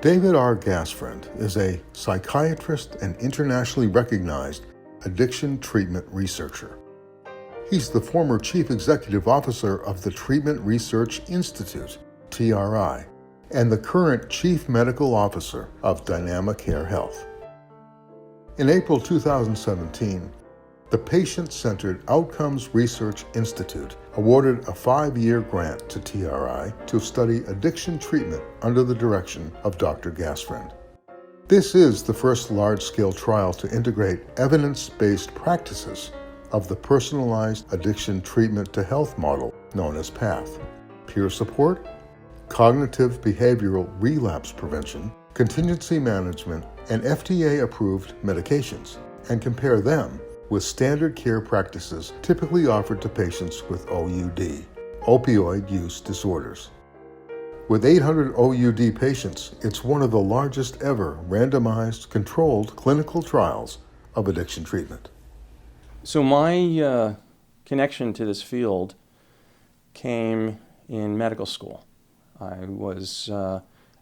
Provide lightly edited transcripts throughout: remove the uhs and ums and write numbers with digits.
David R. Gastfriend is a psychiatrist and internationally recognized addiction treatment researcher. He's the former Chief Executive Officer of the Treatment Research Institute, TRI, and the current Chief Medical Officer of Dynamic Care Health. In April 2017, the Patient-Centered Outcomes Research Institute awarded a 5-year grant to TRI to study addiction treatment under the direction of Dr. Gastfriend. This is the first large-scale trial to integrate evidence-based practices of the Personalized Addiction Treatment to Health model known as PATH, peer support, cognitive behavioral relapse prevention, contingency management, and FDA-approved medications, and compare them with standard care practices typically offered to patients with OUD, opioid use disorders. With 800 OUD patients, it's one of the largest ever randomized controlled clinical trials of addiction treatment. So my connection to this field came in medical school. I was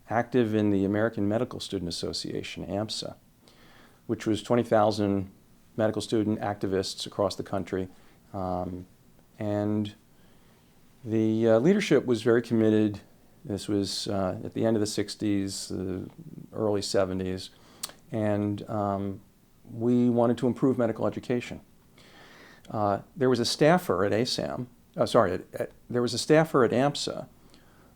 active in the American Medical Student Association, AMSA, which was 20,000 medical student activists across the country. And the leadership was very committed. This was at the end of the 60s, the early 70s, and we wanted to improve medical education. There was a staffer at ASAM, there was a staffer at AMSA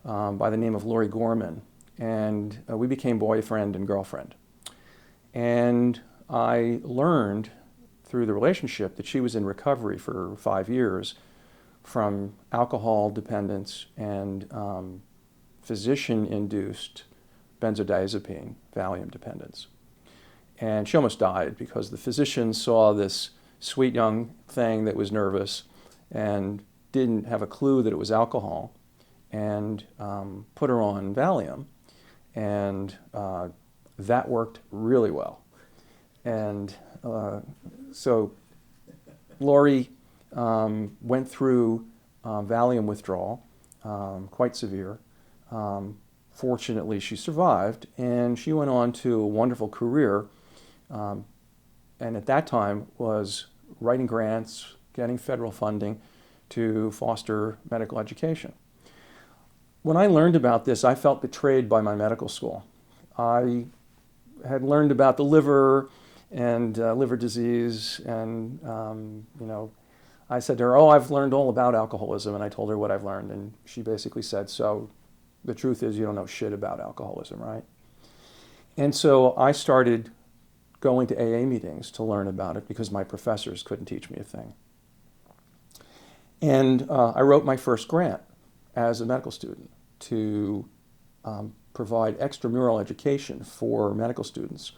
by the name of Lori Gorman, and we became boyfriend and girlfriend. And I learned through the relationship that she was in recovery for 5 years from alcohol dependence and physician-induced benzodiazepine, Valium dependence. And she almost died because the physician saw this sweet young thing that was nervous and didn't have a clue that it was alcohol, and put her on Valium, and that worked really well. And so Lori went through Valium withdrawal, quite severe. Fortunately, she survived, and she went on to a wonderful career, and at that time was writing grants, getting federal funding to foster medical education. When I learned about this, I felt betrayed by my medical school. I had learned about the liver and liver disease, and I said to her, "Oh, I've learned all about alcoholism," and I told her what I've learned, and she basically said, "So the truth is you don't know shit about alcoholism, right?" And so I started going to AA meetings to learn about it because my professors couldn't teach me a thing. And I wrote my first grant as a medical student to provide extramural education for medical students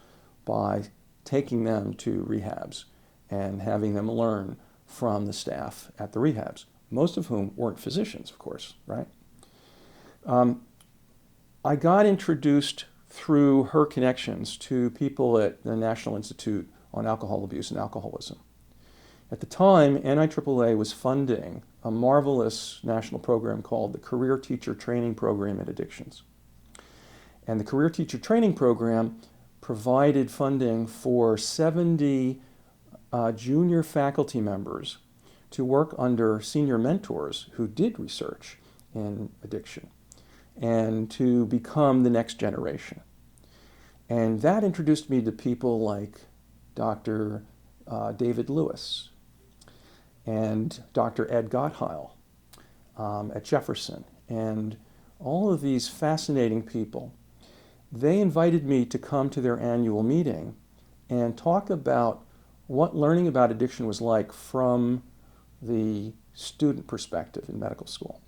by taking them to rehabs and having them learn from the staff at the rehabs, most of whom weren't physicians, of course, right? I got introduced through her connections to people at the National Institute on Alcohol Abuse and Alcoholism. At the time, NIAAA was funding a marvelous national program called the Career Teacher Training Program in Addictions. And the Career Teacher Training Program provided funding for 70 junior faculty members to work under senior mentors who did research in addiction and to become the next generation. And that introduced me to people like Dr. David Luce and Dr. Ed Gottheil at Jefferson, and all of these fascinating people. They invited me to come to their annual meeting and talk about what learning about addiction was like from the student perspective in medical school.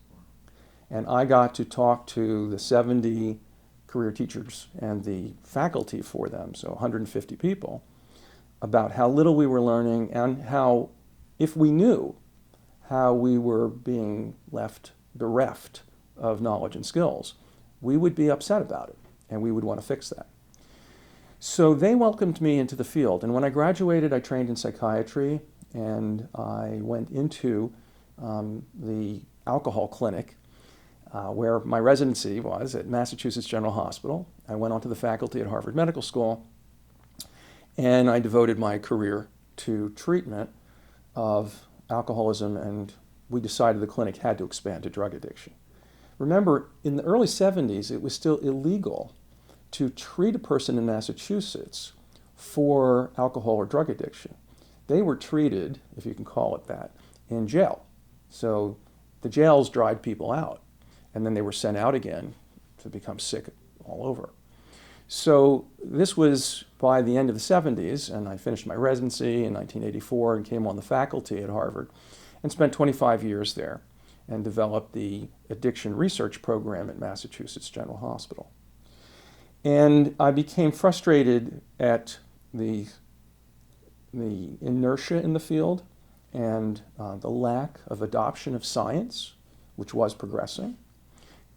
And I got to talk to the 70 career teachers and the faculty for them, so 150 people, about how little we were learning and how, if we knew, how we were being left bereft of knowledge and skills, we would be upset about it and we would want to fix that. So they welcomed me into the field, and when I graduated, I trained in psychiatry, and I went into the alcohol clinic where my residency was at Massachusetts General Hospital. I went on to the faculty at Harvard Medical School, and I devoted my career to treatment of alcoholism, and we decided the clinic had to expand to drug addiction. Remember, in the early 70s, it was still illegal to treat a person in Massachusetts for alcohol or drug addiction. They were treated, if you can call it that, in jail. So the jails dried people out, and then they were sent out again to become sick all over. So this was by the end of the 70s, and I finished my residency in 1984 and came on the faculty at Harvard and spent 25 years there and developed the addiction research program at Massachusetts General Hospital. And I became frustrated at the inertia in the field and the lack of adoption of science, which was progressing.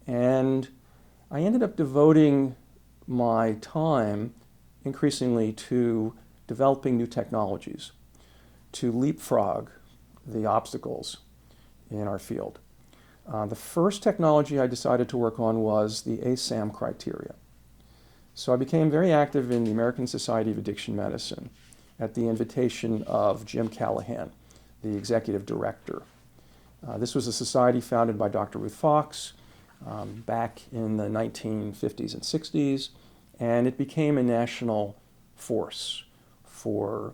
And I ended up devoting my time increasingly to developing new technologies to leapfrog the obstacles in our field. The first technology I decided to work on was the ASAM criteria. So I became very active in the American Society of Addiction Medicine at the invitation of Jim Callahan, the executive director. This was a society founded by Dr. Ruth Fox back in the 1950s and 60s, and it became a national force for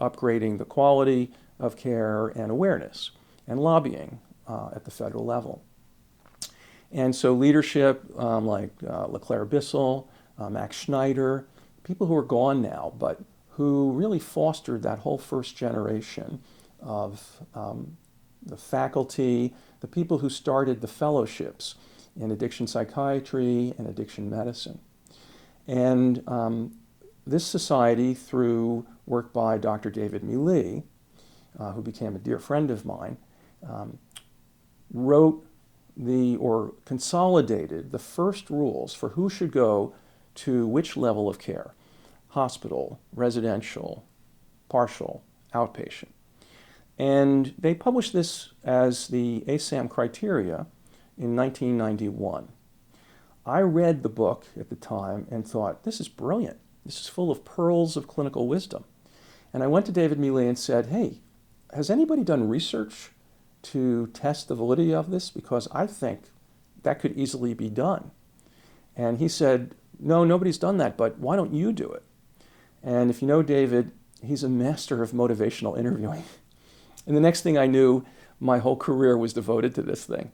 upgrading the quality of care and awareness and lobbying at the federal level. And so leadership like LeClaire Bissell, Max Schneider, people who are gone now, but who really fostered that whole first generation of the faculty, the people who started the fellowships in addiction psychiatry and addiction medicine. And this society, through work by Dr. David Mealy, who became a dear friend of mine, wrote or consolidated the first rules for who should go to which level of care: hospital, residential, partial, outpatient. And they published this as the ASAM criteria in 1991. I read the book at the time and thought, this is brilliant. This is full of pearls of clinical wisdom. And I went to David Mealy and said, hey, has anybody done research to test the validity of this? Because I think that could easily be done. And he said, no, nobody's done that, but why don't you do it? And if you know David, he's a master of motivational interviewing. And the next thing I knew, my whole career was devoted to this thing.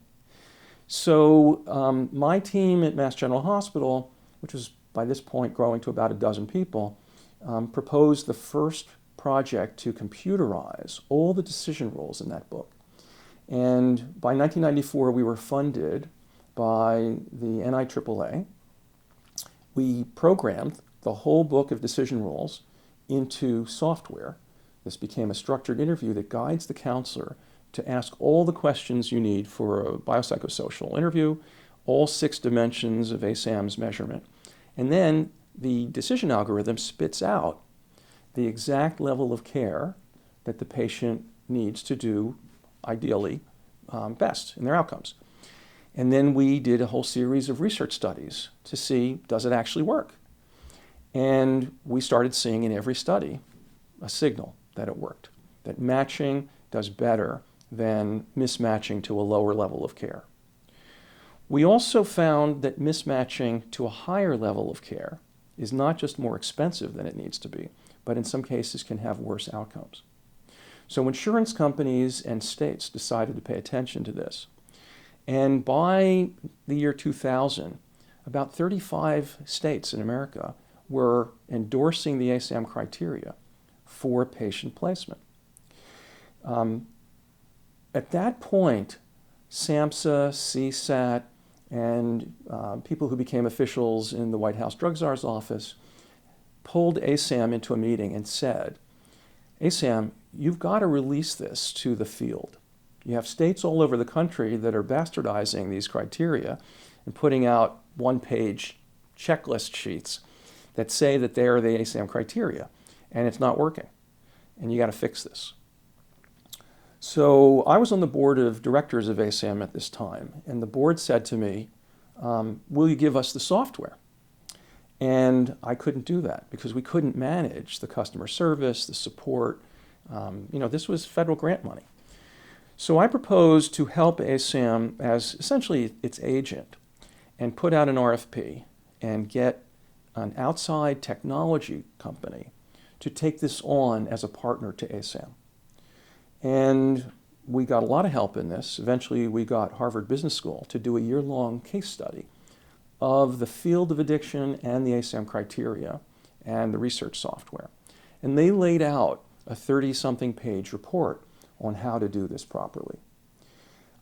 So my team at Mass General Hospital, which was by this point growing to about a dozen people, proposed the first project to computerize all the decision rules in that book. And by 1994, we were funded by the NIAAA. We programmed the whole book of decision rules into software. This became a structured interview that guides the counselor to ask all the questions you need for a biopsychosocial interview, all 6 dimensions of ASAM's measurement. And then the decision algorithm spits out the exact level of care that the patient needs to do, ideally, best in their outcomes. And then we did a whole series of research studies to see, does it actually work? And we started seeing in every study a signal that it worked, that matching does better than mismatching to a lower level of care. We also found that mismatching to a higher level of care is not just more expensive than it needs to be, but in some cases can have worse outcomes. So insurance companies and states decided to pay attention to this. And by the year 2000, about 35 states in America were endorsing the ASAM criteria for patient placement. At that point, SAMHSA, CSAT, and people who became officials in the White House Drug Czar's office pulled ASAM into a meeting and said, ASAM, you've got to release this to the field. You have states all over the country that are bastardizing these criteria and putting out one-page checklist sheets that say that they are the ASAM criteria, and it's not working, and you got to fix this. So I was on the board of directors of ASAM at this time, and the board said to me, will you give us the software? And I couldn't do that because we couldn't manage the customer service, the support. This was federal grant money. So I proposed to help ASAM as essentially its agent and put out an RFP and get an outside technology company to take this on as a partner to ASAM. And we got a lot of help in this. Eventually, we got Harvard Business School to do a year-long case study of the field of addiction and the ASAM criteria and the research software. And they laid out a 30-something page report on how to do this properly.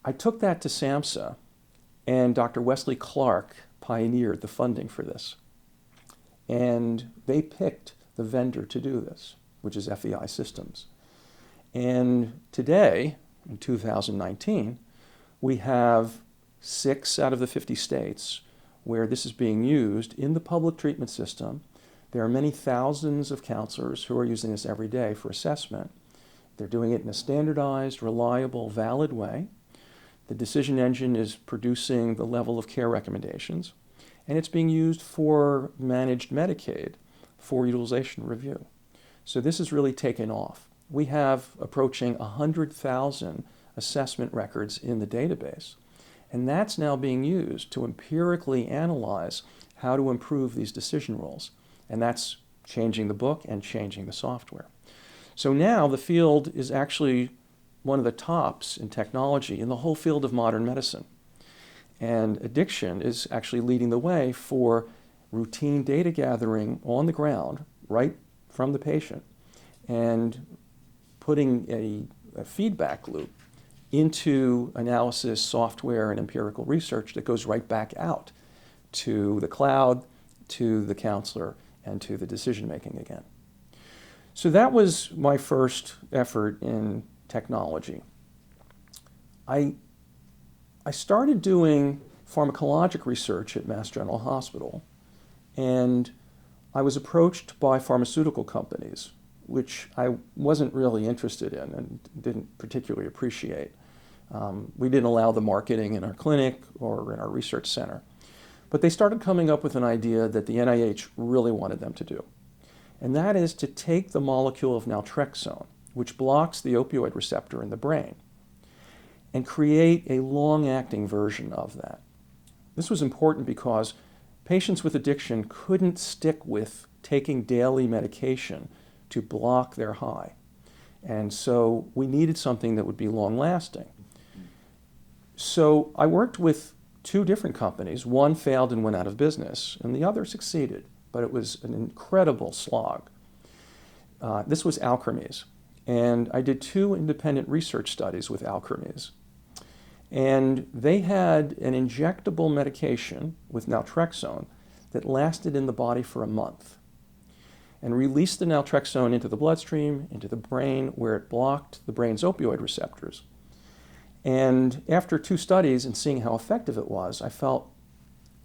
I took that to SAMHSA, and Dr. Wesley Clark pioneered the funding for this. And they picked the vendor to do this, which is FEI Systems. And today, in 2019, we have 6 out of the 50 states where this is being used in the public treatment system. There are many thousands of counselors who are using this every day for assessment. They're doing it in a standardized, reliable, valid way. The decision engine is producing the level of care recommendations, and it's being used for managed Medicaid for utilization review. So this has really taken off. We have approaching 100,000 assessment records in the database, and that's now being used to empirically analyze how to improve these decision rules, and that's changing the book and changing the software. So now the field is actually one of the tops in technology in the whole field of modern medicine, and addiction is actually leading the way for routine data gathering on the ground, right from the patient, and putting a feedback loop into analysis, software, and empirical research that goes right back out to the cloud, to the counselor, and to the decision making again. So that was my first effort in technology. I started doing pharmacologic research at Mass General Hospital, and I was approached by pharmaceutical companies, which I wasn't really interested in and didn't particularly appreciate. We didn't allow the marketing in our clinic or in our research center. But they started coming up with an idea that the NIH really wanted them to do. And that is to take the molecule of naltrexone, which blocks the opioid receptor in the brain, and create a long-acting version of that. This was important because patients with addiction couldn't stick with taking daily medication to block their high. And so we needed something that would be long-lasting. So I worked with 2 different companies. One failed and went out of business, and the other succeeded, but it was an incredible slog. This was Alkermes, and I did 2 independent research studies with Alkermes. And they had an injectable medication with naltrexone that lasted in the body for a month, and released the naltrexone into the bloodstream, into the brain, where it blocked the brain's opioid receptors. And after 2 studies and seeing how effective it was, I felt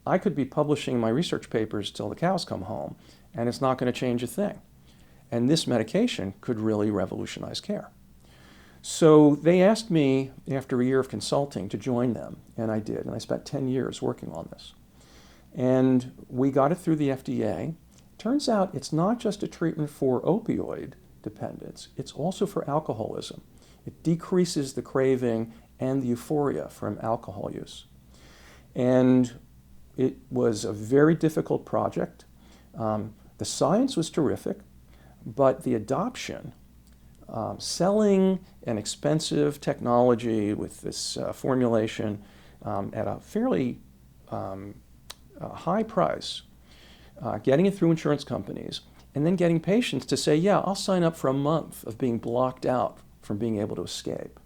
I could be publishing my research papers till the cows come home, and it's not going to change a thing. And this medication could really revolutionize care. So they asked me, after a year of consulting, to join them, and I did. And I spent 10 years working on this. And we got it through the FDA. Turns out it's not just a treatment for opioid dependence, it's also for alcoholism. It decreases the craving and the euphoria from alcohol use. And it was a very difficult project. The science was terrific, but the adoption, selling an expensive technology with this formulation at a fairly high price, getting it through insurance companies, and then getting patients to say, yeah, I'll sign up for a month of being blocked out from being able to escape.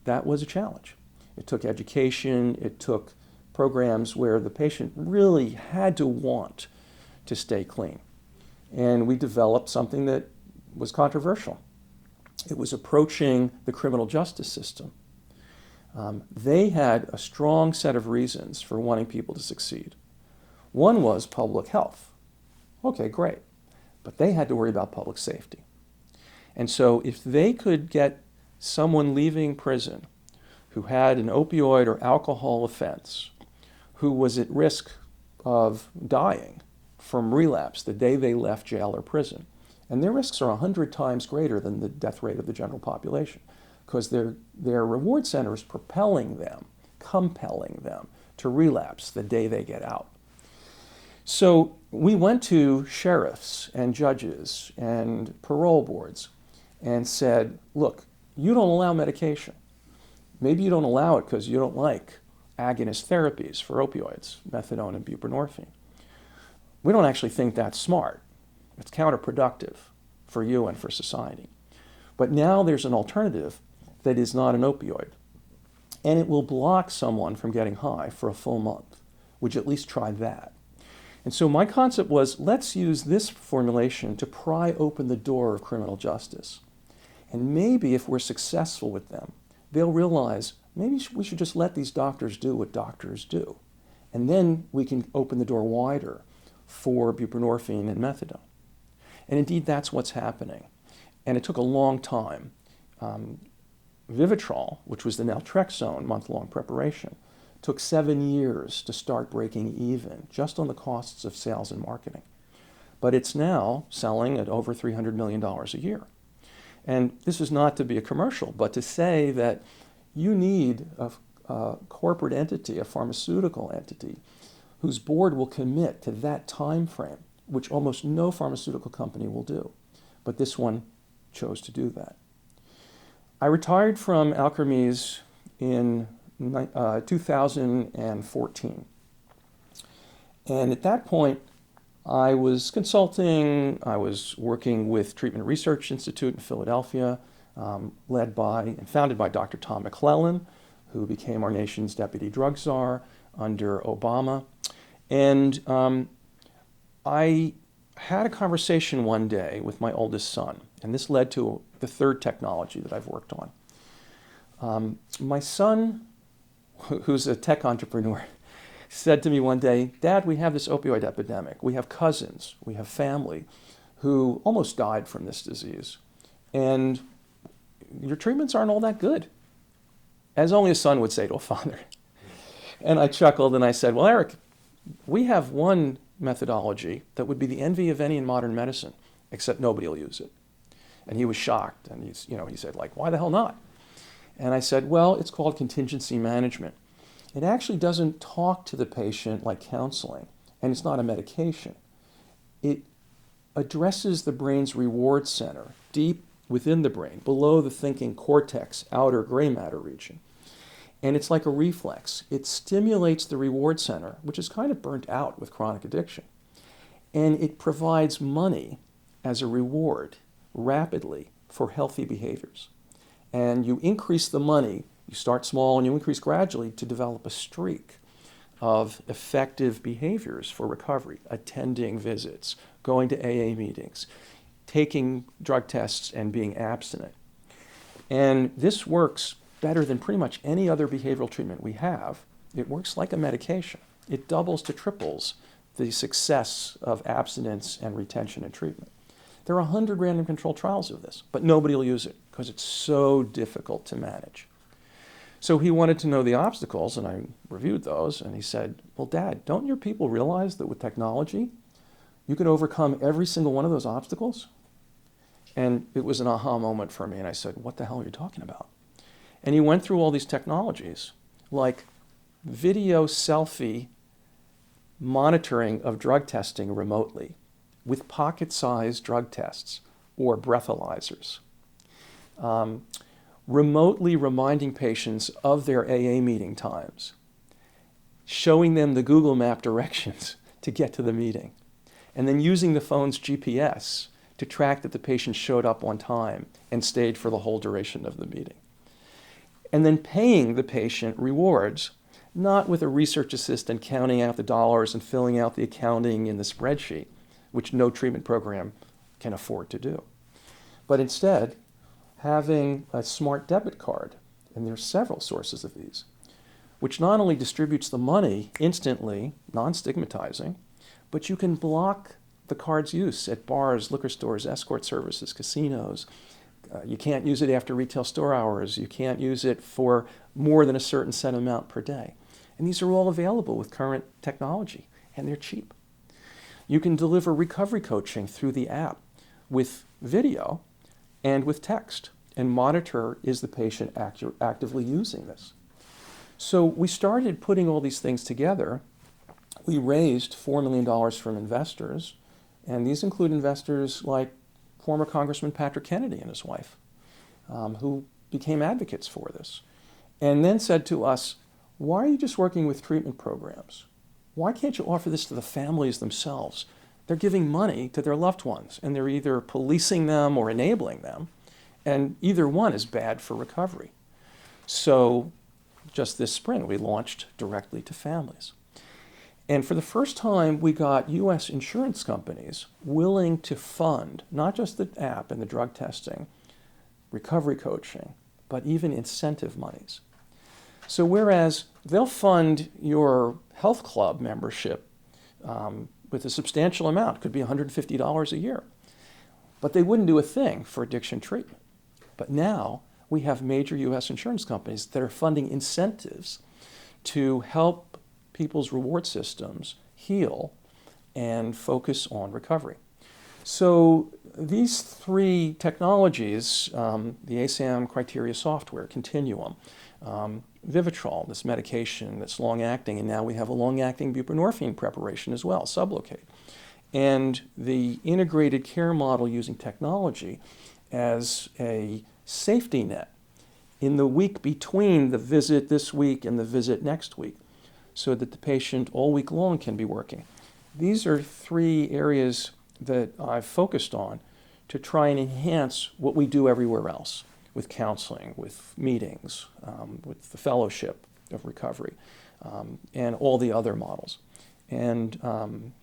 That was a challenge. It took education, it took programs where the patient really had to want to stay clean. And we developed something that was controversial. It was approaching the criminal justice system. They had a strong set of reasons for wanting people to succeed. One was public health. Okay, great. But they had to worry about public safety. And so if they could get someone leaving prison who had an opioid or alcohol offense, who was at risk of dying from relapse the day they left jail or prison. And their risks are 100 times greater than the death rate of the general population, because their reward center is compelling them to relapse the day they get out. So we went to sheriffs and judges and parole boards and said, look, you don't allow medication. Maybe you don't allow it because you don't like agonist therapies for opioids, methadone and buprenorphine. We don't actually think that's smart. It's counterproductive for you and for society. But now there's an alternative that is not an opioid, and it will block someone from getting high for a full month. Would you at least try that? And so my concept was, let's use this formulation to pry open the door of criminal justice. And maybe if we're successful with them, they'll realize maybe we should just let these doctors do what doctors do. And then we can open the door wider for buprenorphine and methadone. And indeed, that's what's happening. And it took a long time. Vivitrol, which was the naltrexone month-long preparation, took 7 years to start breaking even just on the costs of sales and marketing. But it's now selling at over $300 million a year. And this is not to be a commercial, but to say that you need a corporate entity, a pharmaceutical entity, whose board will commit to that time frame, which almost no pharmaceutical company will do. But this one chose to do that. I retired from Alkermes in 2014. And at that point, I was consulting, I was working with Treatment Research Institute in Philadelphia, led by and founded by Dr. Tom McClellan, who became our nation's deputy drug czar under Obama. And I had a conversation one day with my oldest son, and this led to the third technology that I've worked on. My son, who's a tech entrepreneur, said to me one day, Dad, we have this opioid epidemic. We have cousins, we have family who almost died from this disease. And your treatments aren't all that good, as only a son would say to a father. And I chuckled and I said, well, Eric, we have one methodology that would be the envy of any in modern medicine, except nobody will use it. And he was shocked, and he said, like, why the hell not? And I said, well, it's called contingency management. It actually doesn't talk to the patient like counseling, and it's not a medication. It addresses the brain's reward center, deep within the brain, below the thinking cortex, outer gray matter region. And it's like a reflex. It stimulates the reward center, which is kind of burnt out with chronic addiction. And it provides money as a reward rapidly for healthy behaviors. And you increase the money, you start small and you increase gradually to develop a streak of effective behaviors for recovery, attending visits, going to AA meetings, taking drug tests and being abstinent. And this works better than pretty much any other behavioral treatment we have. It works like a medication. It doubles to triples the success of abstinence and retention and treatment. There are 100 random controlled trials of this, but nobody will use it because it's so difficult to manage. So he wanted to know the obstacles, and I reviewed those, and he said, well, Dad, don't your people realize that with technology, you can overcome every single one of those obstacles? And it was an aha moment for me, and I said, what the hell are you talking about? And he went through all these technologies, like video selfie monitoring of drug testing remotely with pocket-sized drug tests or breathalyzers. Remotely reminding patients of their AA meeting times, showing them the Google Map directions to get to the meeting, and then using the phone's GPS to track that the patient showed up on time and stayed for the whole duration of the meeting. And then paying the patient rewards, not with a research assistant counting out the dollars and filling out the accounting in the spreadsheet, which no treatment program can afford to do, but instead having a smart debit card, and there's several sources of these, which not only distributes the money instantly, non-stigmatizing, but you can block the card's use at bars, liquor stores, escort services, casinos, You can't use it after retail store hours. You can't use it for more than a certain set amount per day. And these are all available with current technology, and they're cheap. You can deliver recovery coaching through the app with video and with text, and monitor, is the patient actively using this? So we started putting all these things together. We raised $4 million from investors, and these include investors like former Congressman Patrick Kennedy and his wife, who became advocates for this, and then said to us, why are you just working with treatment programs? Why can't you offer this to the families themselves? They're giving money to their loved ones, and they're either policing them or enabling them, and either one is bad for recovery. So just this spring, we launched directly to families. And for the first time, we got U.S. insurance companies willing to fund not just the app and the drug testing, recovery coaching, but even incentive monies. So whereas they'll fund your health club membership with a substantial amount, could be $150 a year, but they wouldn't do a thing for addiction treatment. But now we have major U.S. insurance companies that are funding incentives to help people's reward systems heal and focus on recovery. So these three technologies, the ASAM criteria software, Continuum, Vivitrol, this medication that's long-acting, and now we have a long-acting buprenorphine preparation as well, Sublocade, and the integrated care model using technology as a safety net in the week between the visit this week and the visit next week, so that the patient all week long can be working. These are three areas that I've focused on to try and enhance what we do everywhere else with counseling, with meetings, with the fellowship of recovery, and all the other models. And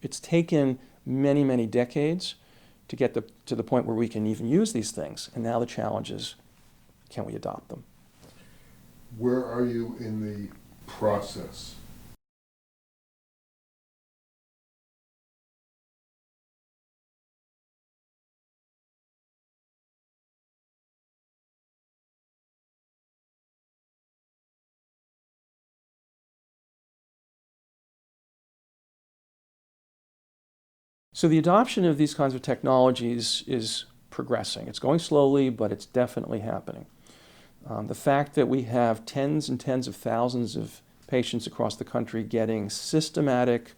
it's taken many, many decades to get to the point where we can even use these things. And now the challenge is, can we adopt them? Where are you in the process? So the adoption of these kinds of technologies is progressing. It's going slowly, but it's definitely happening. The fact that we have tens and tens of thousands of patients across the country getting systematic,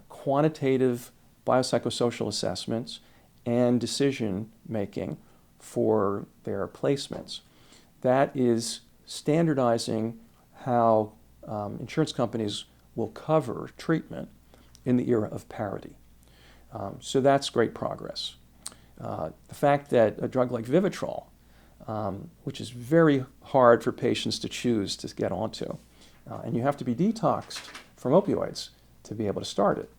quantitative biopsychosocial assessments and decision making for their placements, that is standardizing how insurance companies will cover treatment in the era of parity. So that's great progress. The fact that a drug like Vivitrol, which is very hard for patients to choose to get onto, and you have to be detoxed from opioids to be able to start it.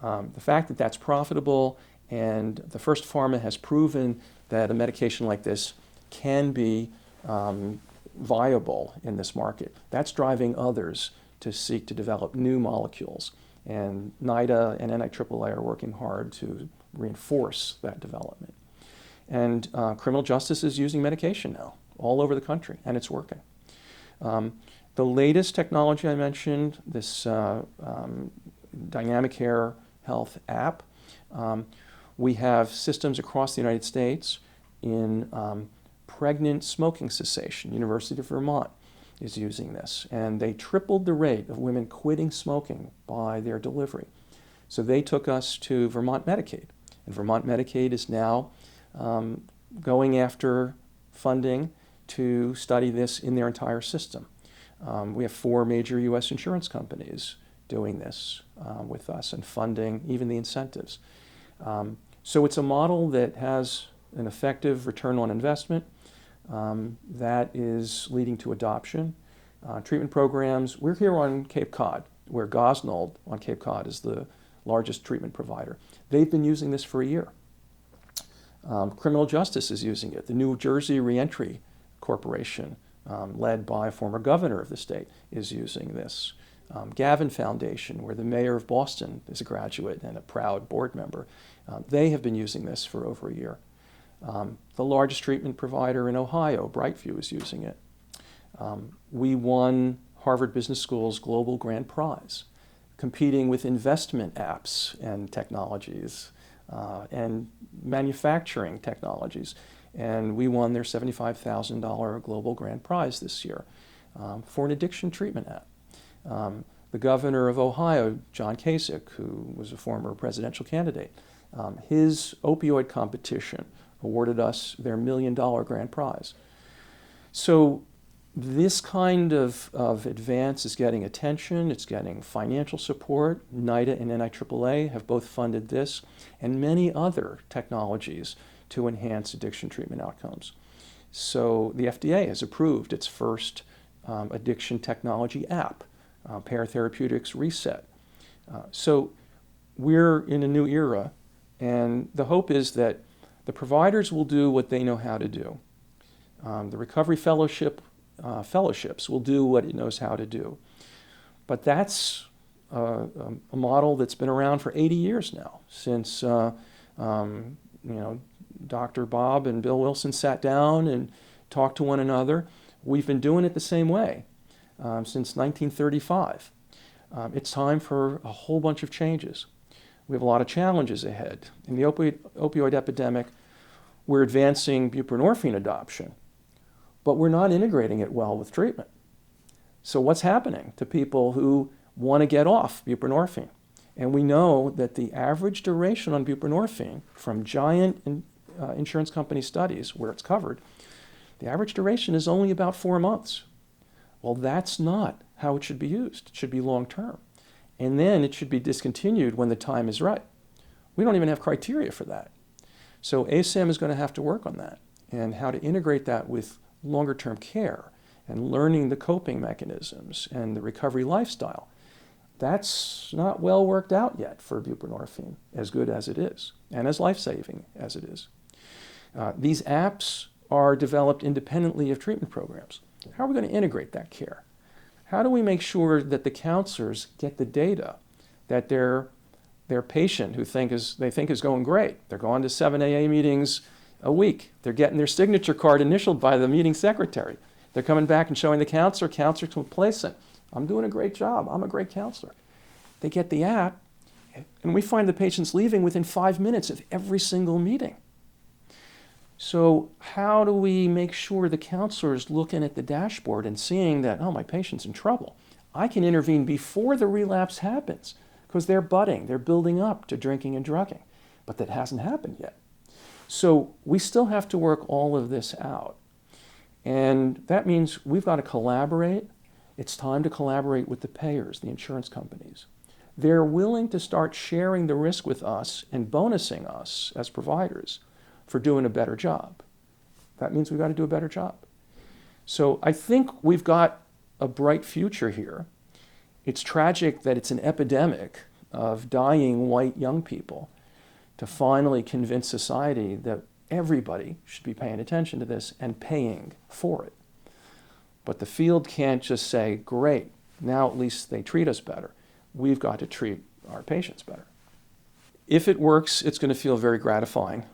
The fact that that's profitable, and the first pharma has proven that a medication like this can be viable in this market, that's driving others to seek to develop new molecules. And NIDA and NIAAA are working hard to reinforce that development. And criminal justice is using medication now all over the country, and it's working. The latest technology I mentioned, this Dynamic Care Health app, we have systems across the United States in pregnant smoking cessation. University of Vermont is using this, and they tripled the rate of women quitting smoking by their delivery. So they took us to Vermont Medicaid, and Vermont Medicaid is now going after funding to study this in their entire system. We have 4 major U.S. insurance companies doing this with us and funding even the incentives. So it's a model that has an effective return on investment that is leading to adoption. Treatment programs, we're here on Cape Cod, where Gosnold on Cape Cod is the largest treatment provider. They've been using this for a year. Criminal justice is using it. The New Jersey Reentry Corporation, led by a former governor of the state, is using this. Gavin Foundation, where the mayor of Boston is a graduate and a proud board member, they have been using this for over a year. The largest treatment provider in Ohio, Brightview, is using it. We won Harvard Business School's Global Grand Prize, competing with investment apps and technologies and manufacturing technologies. And we won their $75,000 Global Grand Prize this year for an addiction treatment app. The governor of Ohio, John Kasich, who was a former presidential candidate, his opioid competition awarded us their $1 million grand prize. So this kind of advance is getting attention, it's getting financial support. NIDA and NIAAA have both funded this, and many other technologies to enhance addiction treatment outcomes. So the FDA has approved its first addiction technology app, Paratherapeutics Reset. So we're in a new era, and the hope is that the providers will do what they know how to do. The recovery fellowships will do what it knows how to do. But that's a model that's been around for 80 years now, since Dr. Bob and Bill Wilson sat down and talked to one another. We've been doing it the same way since 1935. It's time for a whole bunch of changes. We have a lot of challenges ahead. In the opioid epidemic, we're advancing buprenorphine adoption, but we're not integrating it well with treatment. So what's happening to people who want to get off buprenorphine? And we know that the average duration on buprenorphine from giant insurance company studies where it's covered, the average duration is only about 4 months. Well, that's not how it should be used. It should be long-term. And then it should be discontinued when the time is right. We don't even have criteria for that. So ASAM is going to have to work on that and how to integrate that with longer-term care and learning the coping mechanisms and the recovery lifestyle. That's not well worked out yet for buprenorphine, as good as it is and as life-saving as it is. These apps are developed independently of treatment programs. How are we going to integrate that care? How do we make sure that the counselors get the data that their patient who they think is going great? They're going to 7 AA meetings a week. They're getting their signature card initialed by the meeting secretary. They're coming back and showing the counselor's complacent. I'm doing a great job. I'm a great counselor. They get the app, and we find the patients leaving within 5 minutes of every single meeting. So how do we make sure the counselor's looking at the dashboard and seeing that, oh, my patient's in trouble? I can intervene before the relapse happens because they're budding, they're building up to drinking and drugging, but that hasn't happened yet. So we still have to work all of this out. And that means we've got to collaborate. It's time to collaborate with the payers, the insurance companies. They're willing to start sharing the risk with us and bonusing us as providers for doing a better job. That means we've got to do a better job. So I think we've got a bright future here. It's tragic that it's an epidemic of dying white young people to finally convince society that everybody should be paying attention to this and paying for it. But the field can't just say, great, now at least they treat us better. We've got to treat our patients better. If it works, it's going to feel very gratifying.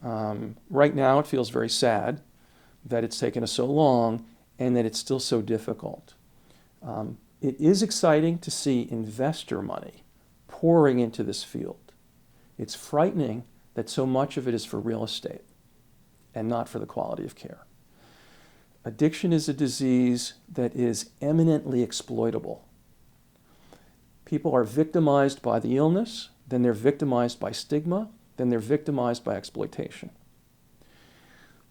Right now, it feels very sad that it's taken us so long and that it's still so difficult. It is exciting to see investor money pouring into this field. It's frightening that so much of it is for real estate and not for the quality of care. Addiction is a disease that is eminently exploitable. People are victimized by the illness, then they're victimized by stigma, then they're victimized by exploitation.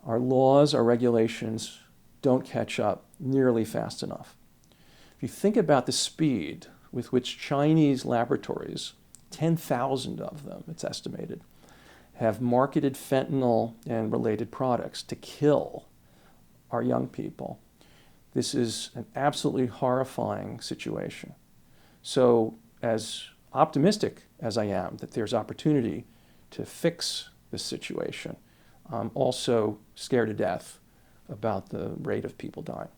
Our laws, our regulations don't catch up nearly fast enough. If you think about the speed with which Chinese laboratories, 10,000 of them, it's estimated, have marketed fentanyl and related products to kill our young people, this is an absolutely horrifying situation. So as optimistic as I am that there's opportunity to fix this situation, I'm also scared to death about the rate of people dying.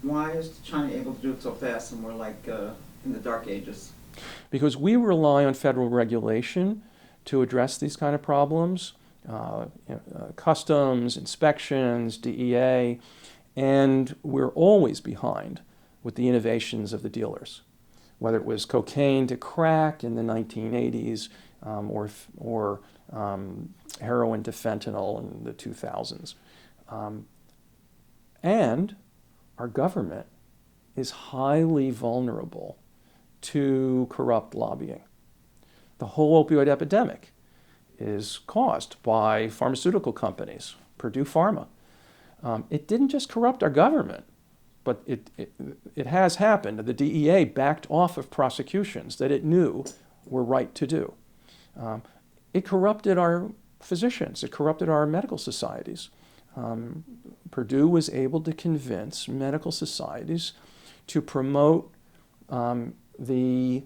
Why is China able to do it so fast and we're like in the dark ages? Because we rely on federal regulation to address these kind of problems, customs, inspections, DEA, and we're always behind with the innovations of the dealers, whether it was cocaine to crack in the 1980s or heroin to fentanyl in the 2000s. And our government is highly vulnerable to corrupt lobbying. The whole opioid epidemic is caused by pharmaceutical companies, Purdue Pharma. It didn't just corrupt our government, but it has happened. The DEA backed off of prosecutions that it knew were right to do. It corrupted our physicians. It corrupted our medical societies. Purdue was able to convince medical societies to promote the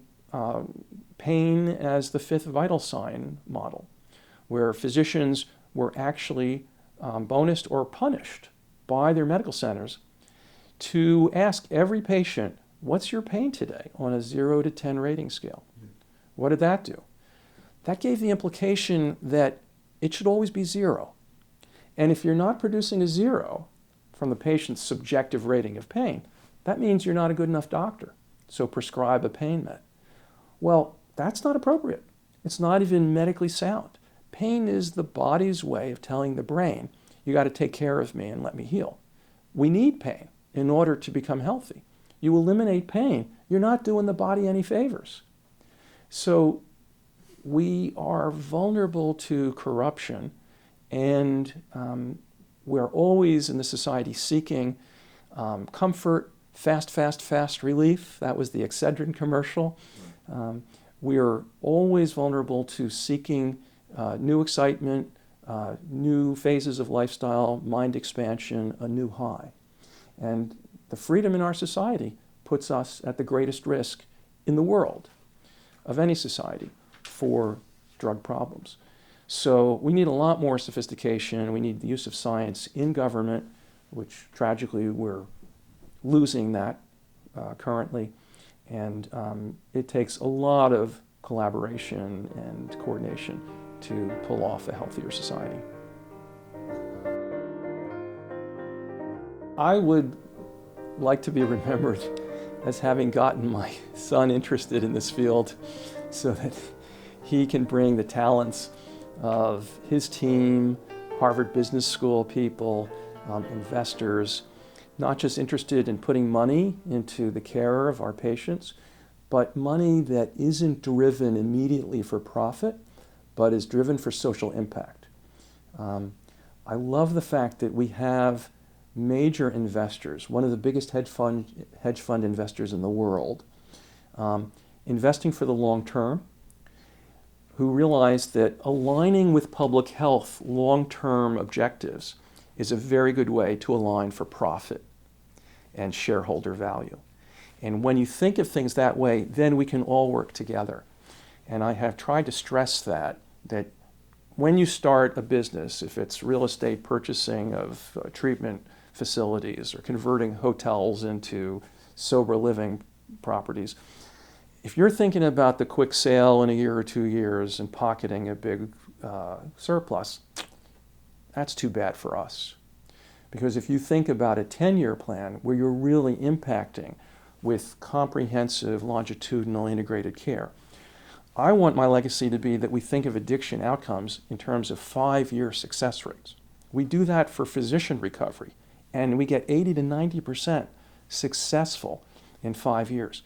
pain as the fifth vital sign model, where physicians were actually bonused or punished by their medical centers to ask every patient, what's your pain today on a 0 to 10 rating scale? What did that do? That gave the implication that it should always be 0. And if you're not producing a 0 from the patient's subjective rating of pain, that means you're not a good enough doctor. So prescribe a pain med. Well, that's not appropriate. It's not even medically sound. Pain is the body's way of telling the brain, you got to take care of me and let me heal. We need pain in order to become healthy. You eliminate pain, you're not doing the body any favors. So we are vulnerable to corruption, and we're always in the society seeking comfort, fast relief. That was the Excedrin commercial. We are always vulnerable to seeking new excitement, new phases of lifestyle, mind expansion, a new high. And the freedom in our society puts us at the greatest risk in the world of any society for drug problems. So we need a lot more sophistication. We need the use of science in government, which tragically we're losing that currently. And it takes a lot of collaboration and coordination to pull off a healthier society. I would like to be remembered as having gotten my son interested in this field so that he can bring the talents of his team, Harvard Business School people, investors, not just interested in putting money into the care of our patients, but money that isn't driven immediately for profit, but is driven for social impact. I love the fact that we have major investors, one of the biggest hedge fund investors in the world, investing for the long term, who realize that aligning with public health long-term objectives is a very good way to align for profit and shareholder value. And when you think of things that way, then we can all work together. And I have tried to stress that when you start a business, if it's real estate purchasing of treatment facilities or converting hotels into sober living properties, if you're thinking about the quick sale in a year or 2 years and pocketing a big surplus, that's too bad for us. Because if you think about a 10-year plan where you're really impacting with comprehensive, longitudinal, integrated care, I want my legacy to be that we think of addiction outcomes in terms of 5-year success rates. We do that for physician recovery, and we get 80 to 90% successful in 5 years.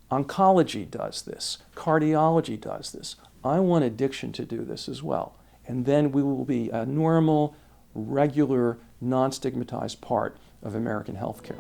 Oncology does this. Cardiology does this. I want addiction to do this as well. And then we will be a normal, regular, non-stigmatized part of American healthcare.